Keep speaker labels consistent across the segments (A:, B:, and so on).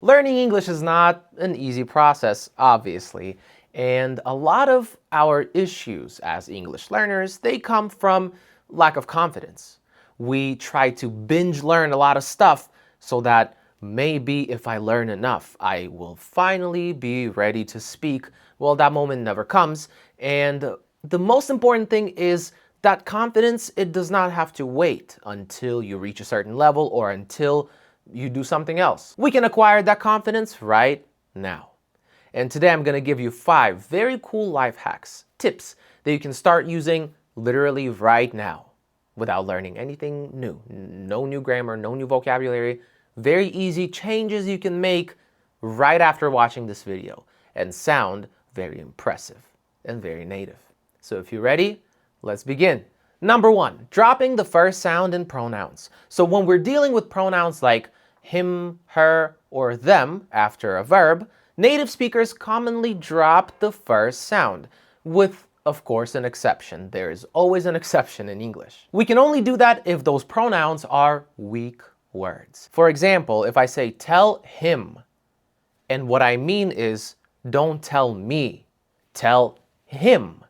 A: Learning English is not an easy process, obviously, and a lot of our issues as English learners, they come from lack of confidence. We try to binge learn a lot of stuff so that maybe if I learn enough, I will finally be ready to speak. Well, that moment never comes, and the most important thing is that confidence, it does not have to wait until you reach a certain level or until you do something else. We can acquire that confidence right now. And today I'm going to give you 5 very cool life hacks, tips that you can start using literally right now without learning anything new. No new grammar, no new vocabulary. Very easy changes you can make right after watching this video and sound very impressive and very native. So if you're ready, let's begin. Number 1, dropping the first sound in pronouns. So when we're dealing with pronouns like him, her, or them after a verb, native speakers commonly drop the first sound, with, of course, an exception. There is always an exception in English. We can only do that if those pronouns are weak words. For example, if I say tell him, and what I mean is don't tell me, tell him.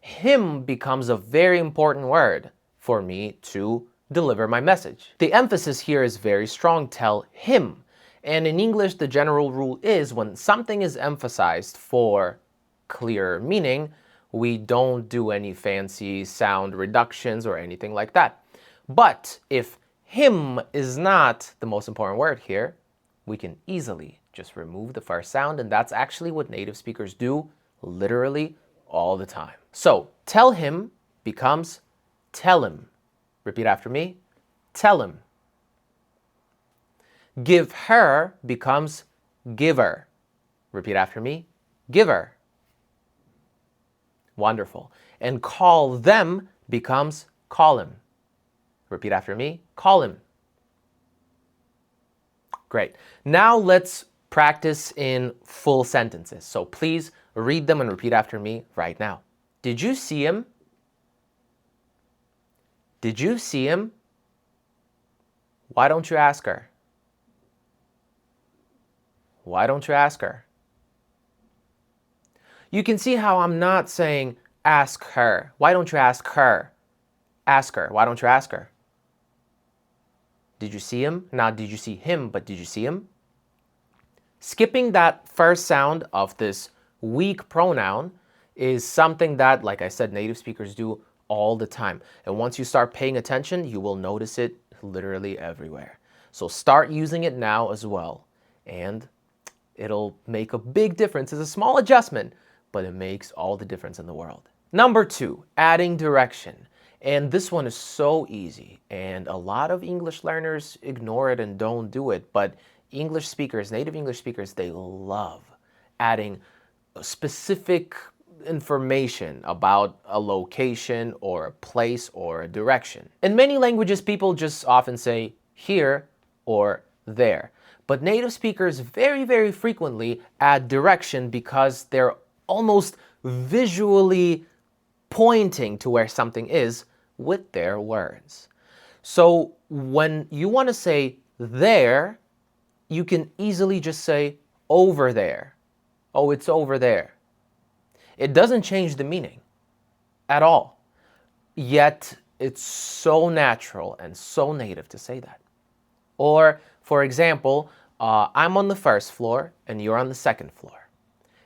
A: Him becomes a very important word for me to deliver my message. The emphasis here is very strong, tell him. And in English, the general rule is when something is emphasized for clear meaning, we don't do any fancy sound reductions or anything like that. But if him is not the most important word here, we can easily just remove the first sound, and that's actually what native speakers do literally all the time. So, tell him becomes tell him. Repeat after me. Tell him. Give her becomes give her. Repeat after me. Give her. Wonderful. And call them becomes call him. Repeat after me. Call him. Great. Now let's practice in full sentences. So please read them and repeat after me right now. Did you see him? Did you see him? Why don't you ask her? Why don't you ask her? You can see how I'm not saying ask her. Why don't you ask her? Ask her. Why don't you ask her? Did you see him? Not did you see him, but did you see him? Skipping that first sound of this weak pronoun is something that, like I said, native speakers do all the time. And once you start paying attention, you will notice it literally everywhere. So start using it now as well. And it'll make a big difference. It's a small adjustment, but it makes all the difference in the world. Number 2, adding direction. And this one is so easy. And a lot of English learners ignore it and don't do it. But English speakers, native English speakers, they love adding specific information about a location or a place or a direction. In many languages, people just often say here or there. But native speakers very, very frequently add direction because they're almost visually pointing to where something is with their words. So when you want to say there, you can easily just say over there. Oh, it's over there. It doesn't change the meaning at all. Yet it's so natural and so native to say that. Or, for example, I'm on the first floor and you're on the second floor.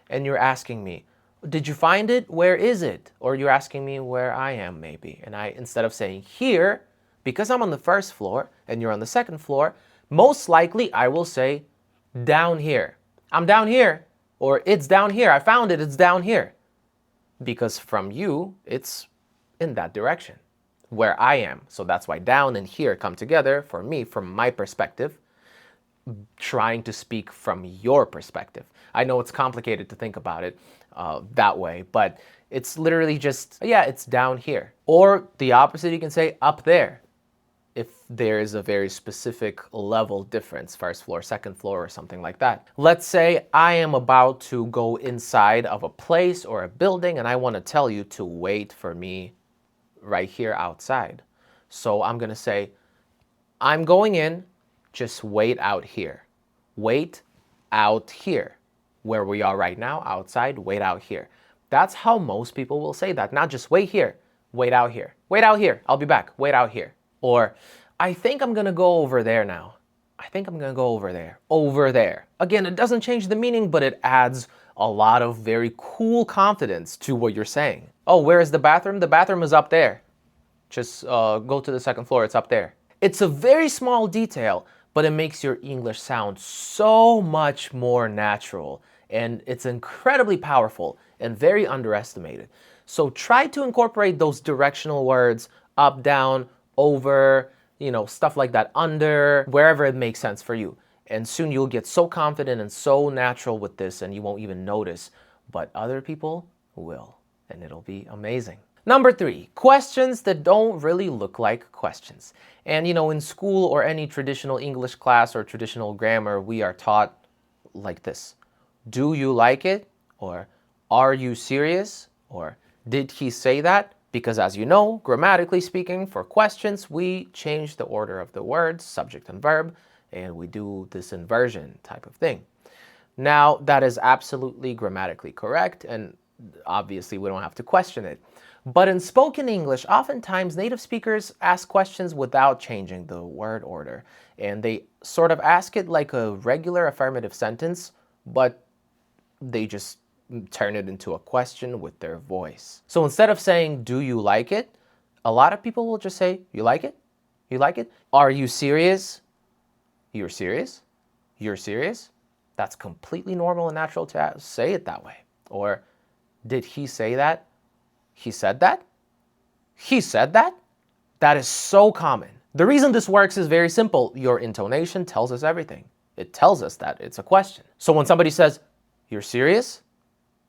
A: And you're asking me, did you find it? Where is it? Or you're asking me where I am maybe. And I, instead of saying here, because I'm on the first floor and you're on the second floor, most likely I will say down here. I'm down here. Or it's down here. I found it. It's down here. Because from you, it's in that direction where I am. So that's why down and here come together for me, from my perspective, trying to speak from your perspective. I know it's complicated to think about it that way, but it's literally just, yeah, it's down here. Or the opposite, you can say up there, if there is a very specific level difference, first floor, second floor, or something like that. Let's say I am about to go inside of a place or a building and I want to tell you to wait for me right here outside. So I'm going to say, I'm going in, just wait out here. Wait out here. Where we are right now, outside, wait out here. That's how most people will say that. Not just wait here, wait out here. Wait out here, I'll be back, wait out here. Or, I think I'm gonna go over there now. I think I'm gonna go over there. Over there. Again, it doesn't change the meaning, but it adds a lot of very cool confidence to what you're saying. Oh, where is the bathroom? The bathroom is up there. Just go to the second floor, it's up there. It's a very small detail, but it makes your English sound so much more natural. And it's incredibly powerful and very underestimated. So try to incorporate those directional words, up, down, over, stuff like that, under, wherever it makes sense for you. And soon you'll get so confident and so natural with this and you won't even notice, but other people will, and it'll be amazing. Number 3, questions that don't really look like questions. And in school or any traditional English class or traditional grammar, we are taught like this. Do you like it? Or are you serious? Or did he say that? Because as you know, grammatically speaking, for questions, we change the order of the words, subject and verb, and we do this inversion type of thing. Now, that is absolutely grammatically correct, and obviously we don't have to question it. But in spoken English, oftentimes native speakers ask questions without changing the word order, and they sort of ask it like a regular affirmative sentence, but they just turn it into a question with their voice. So instead of saying, do you like it? A lot of people will just say, you like it? You like it? Are you serious? You're serious? You're serious? That's completely normal and natural to say it that way. Or, did he say that? He said that? He said that? That is so common. The reason this works is very simple. Your intonation tells us everything. It tells us that it's a question. So when somebody says, you're serious?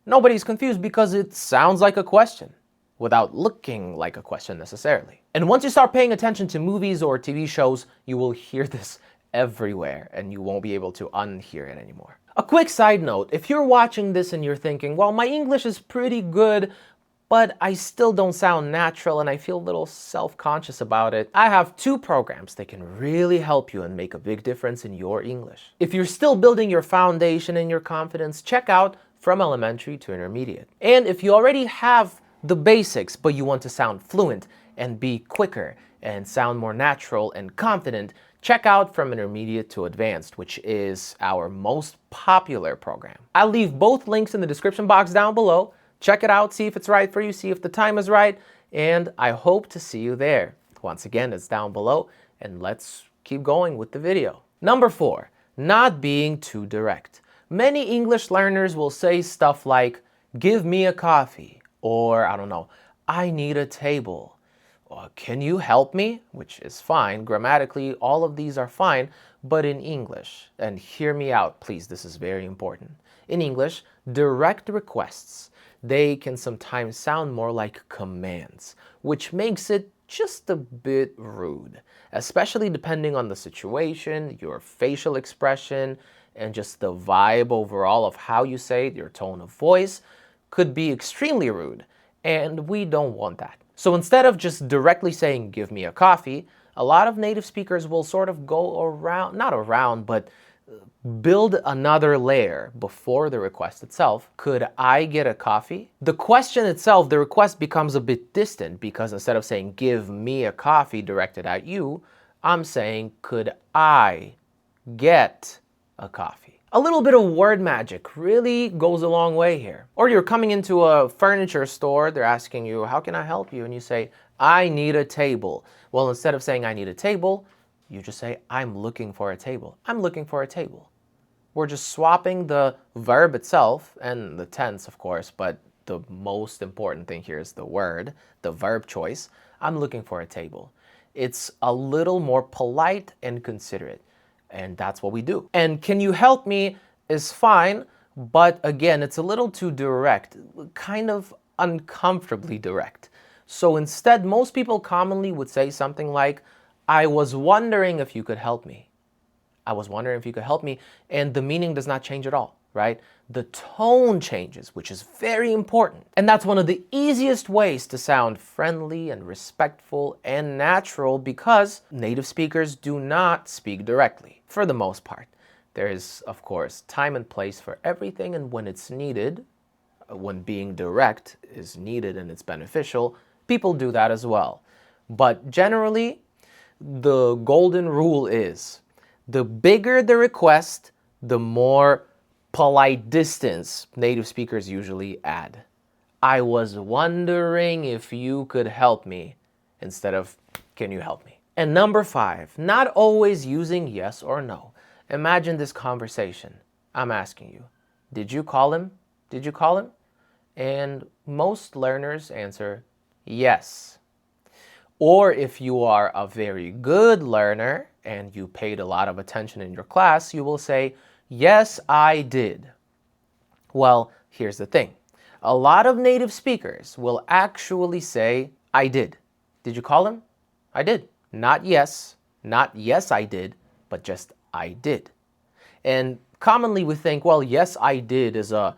A: Nobody's confused because it sounds like a question without looking like a question necessarily. And once you start paying attention to movies or TV shows, you will hear this everywhere and you won't be able to unhear it anymore. A quick side note, if you're watching this and you're thinking, well, my English is pretty good, but I still don't sound natural and I feel a little self-conscious about it, I have 2 programs that can really help you and make a big difference in your English. If you're still building your foundation and your confidence, check out From Elementary to Intermediate. And if you already have the basics, but you want to sound fluent and be quicker and sound more natural and confident, check out From Intermediate to Advanced, which is our most popular program. I'll leave both links in the description box down below. Check it out, see if it's right for you, see if the time is right, and I hope to see you there. Once again, it's down below, and let's keep going with the video. Number 4, not being too direct. Many English learners will say stuff like, give me a coffee, or I don't know, I need a table, or can you help me? Which is fine, grammatically all of these are fine, but in English, and hear me out please, this is very important. In English, direct requests, they can sometimes sound more like commands, which makes it just a bit rude, especially depending on the situation, your facial expression, and just the vibe overall of how you say it, your tone of voice could be extremely rude, and we don't want that. So instead of just directly saying, give me a coffee, a lot of native speakers will sort of go around, not around, but build another layer before the request itself. Could I get a coffee? The question itself, the request becomes a bit distant because instead of saying, give me a coffee directed at you, I'm saying, could I get a coffee? A little bit of word magic really goes a long way here. Or you're coming into a furniture store, they're asking you, how can I help you? And you say, I need a table. Well, instead of saying I need a table, you just say, I'm looking for a table. I'm looking for a table. We're just swapping the verb itself and the tense, of course, but the most important thing here is the word, the verb choice. I'm looking for a table. It's a little more polite and considerate, and that's what we do. And can you help me is fine, but again, it's a little too direct, kind of uncomfortably direct. So instead, most people commonly would say something like, I was wondering if you could help me. I was wondering if you could help me, and the meaning does not change at all, right? The tone changes, which is very important. And that's one of the easiest ways to sound friendly and respectful and natural because native speakers do not speak directly, for the most part. There is, of course, time and place for everything, and when it's needed, when being direct is needed and it's beneficial, people do that as well. But generally, the golden rule is the bigger the request, the more polite distance native speakers usually add. I was wondering if you could help me instead of can you help me? And number 5, not always using yes or no. Imagine this conversation. I'm asking you, did you call him? Did you call him? And most learners answer yes. Or if you are a very good learner and you paid a lot of attention in your class, you will say, yes, I did. Well, here's the thing. A lot of native speakers will actually say, I did. Did you call him? I did. Not yes I did, but just I did. And commonly we think, well, yes I did is a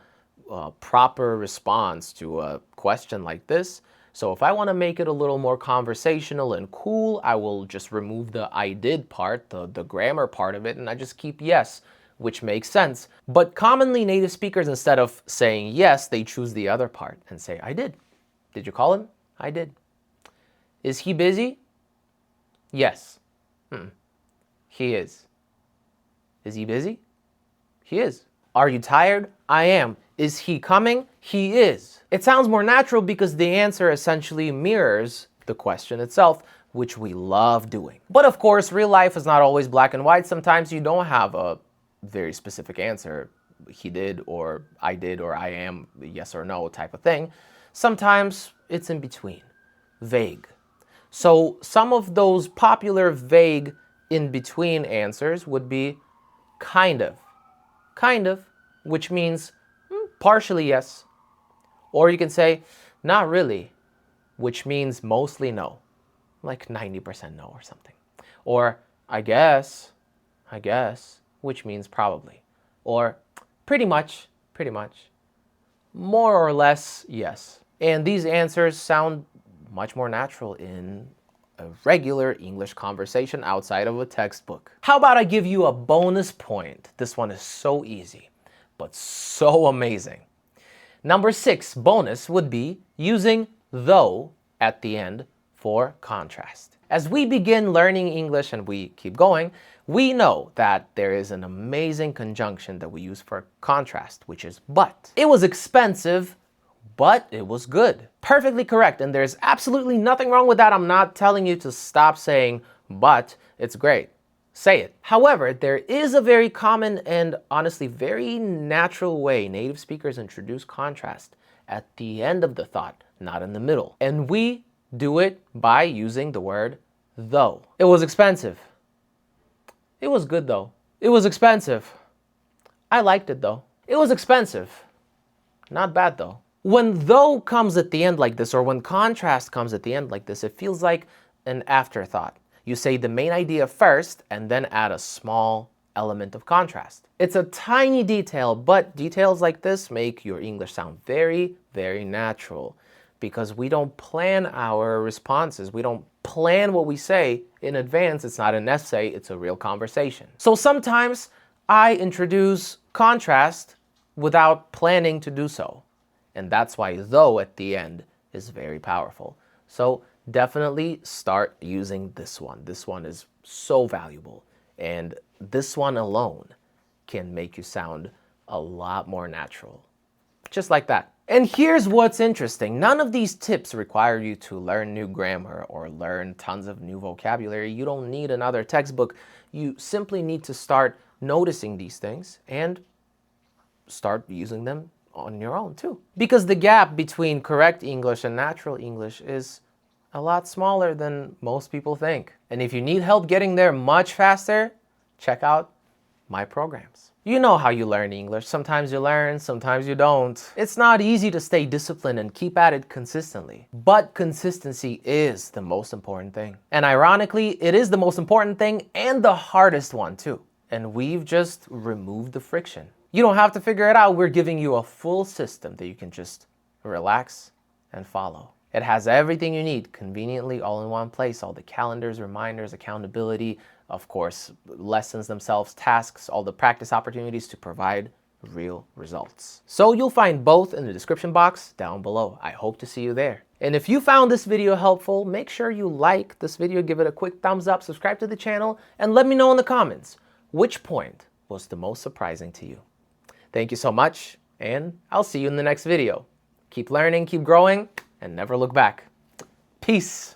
A: proper response to a question like this. So if I want to make it a little more conversational and cool, I will just remove the I did part, the grammar part of it, and I just keep yes, which makes sense. But commonly native speakers, instead of saying yes, they choose the other part and say, I did. Did you call him? I did. Is he busy? Yes. He is. Is he busy? He is. Are you tired? I am. Is he coming? He is. It sounds more natural because the answer essentially mirrors the question itself, which we love doing. But of course, real life is not always black and white. Sometimes you don't have a very specific answer. He did, or I did, or I am, yes or no type of thing. Sometimes it's in between, vague. So some of those popular vague in-between answers would be kind of, which means partially yes. Or you can say, not really, which means mostly no, like 90% no or something. Or I guess, which means probably. Or pretty much, more or less yes. And these answers sound much more natural in a regular English conversation outside of a textbook. How about I give you a bonus point? This one is so easy, but so amazing. Number 6, bonus, would be using though at the end for contrast. As we begin learning English and we keep going, we know that there is an amazing conjunction that we use for contrast, which is but. It was expensive, but it was good. Perfectly correct, and there's absolutely nothing wrong with that. I'm not telling you to stop saying but, it's great. Say it. However, there is a very common and honestly very natural way native speakers introduce contrast at the end of the thought, not in the middle. And we do it by using the word though. It was expensive. It was good though. It was expensive. I liked it though. It was expensive. Not bad though. When though comes at the end like this, or when contrast comes at the end like this, it feels like an afterthought. You say the main idea first and then add a small element of contrast. It's a tiny detail, but details like this make your English sound very, very natural because we don't plan our responses. We don't plan what we say in advance. It's not an essay, it's a real conversation. So sometimes I introduce contrast without planning to do so. And that's why though at the end is very powerful. So definitely start using this one. This one is so valuable. And this one alone can make you sound a lot more natural. Just like that. And here's what's interesting. None of these tips require you to learn new grammar or learn tons of new vocabulary. You don't need another textbook. You simply need to start noticing these things and start using them on your own too. Because the gap between correct English and natural English is a lot smaller than most people think. And if you need help getting there much faster, check out my programs. You know how you learn English. Sometimes you learn, sometimes you don't. It's not easy to stay disciplined and keep at it consistently. But consistency is the most important thing. And ironically, it is the most important thing and the hardest one too. And we've just removed the friction. You don't have to figure it out. We're giving you a full system that you can just relax and follow. It has everything you need conveniently all in one place. All the calendars, reminders, accountability, of course, lessons themselves, tasks, all the practice opportunities to provide real results. So you'll find both in the description box down below. I hope to see you there. And if you found this video helpful, make sure you like this video, give it a quick thumbs up, subscribe to the channel, and let me know in the comments which point was the most surprising to you. Thank you so much, and I'll see you in the next video. Keep learning, keep growing, and never look back. Peace.